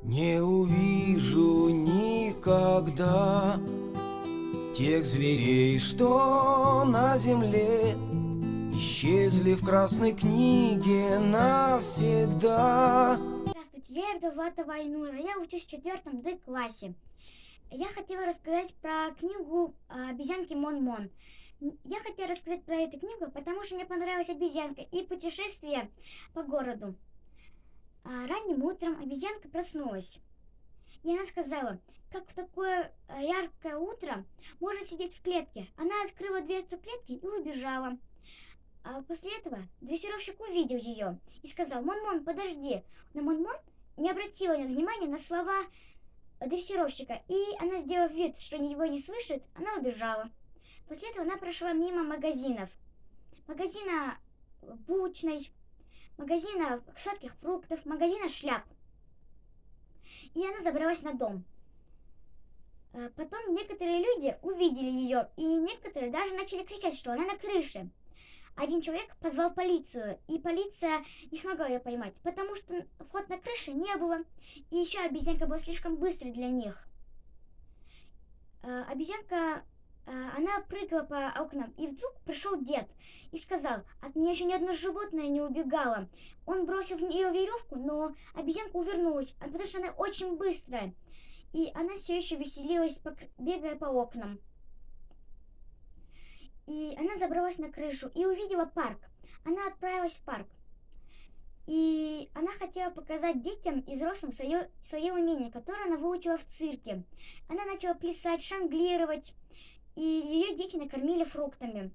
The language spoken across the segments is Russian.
Не увижу никогда тех зверей, что на земле исчезли в красной книге навсегда. Здравствуйте, я Ердовлата Айнура, я учусь в 4 Д-классе. Я хотела рассказать про книгу «Обезьянки Мон-Мон». Я хотела рассказать про эту книгу, потому что мне понравилась обезьянка и путешествие по городу. Ранним утром обезьянка проснулась, и она сказала, как в такое яркое утро можно сидеть в клетке. Она открыла дверцу клетки и убежала. После этого дрессировщик увидел ее и сказал: «Мон-Мон, подожди». Но Мон-Мон не обратила внимания на слова дрессировщика, и она, сделав вид, что его не слышит, она убежала. После этого она прошла мимо магазинов. Магазина булочной, магазина сладких фруктов, магазина шляп. И она забралась на дом. Потом некоторые люди увидели ее, и некоторые даже начали кричать, что она на крыше. Один человек позвал полицию, и полиция не смогла ее поймать, потому что вход на крыше не было, и еще обезьянка была слишком быстрой для них. Обезьянка, она прыгала по окнам, и вдруг пришел дед и сказал: «От меня еще ни одно животное не убегало». Он бросил в нее веревку, но обезьянка увернулась, потому что она очень быстрая, и она все еще веселилась, бегая по окнам. И она забралась на крышу и увидела парк. Она отправилась в парк. И она хотела показать детям и взрослым свое умение, которое она выучила в цирке. Она начала плясать, шанглировать, и ее дети накормили фруктами.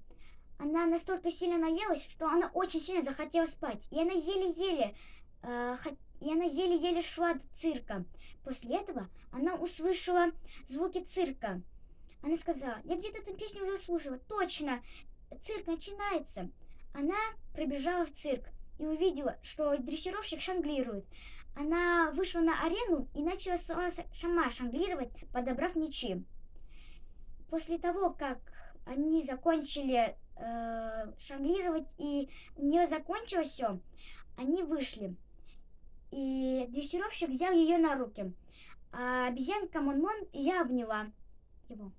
Она настолько сильно наелась, что она очень сильно захотела спать. И она еле-еле шла до цирка. После этого она услышала звуки цирка. Она сказала: «Я где-то эту песню уже слушала. Точно, цирк начинается». Она пробежала в цирк и увидела, что дрессировщик шанглирует. Она вышла на арену и начала сама шанглировать, подобрав мячи. После того, как они закончили шанглировать и у нее закончилось все, они вышли. И дрессировщик взял ее на руки. А обезьянка Мон-Мон ее обняла его.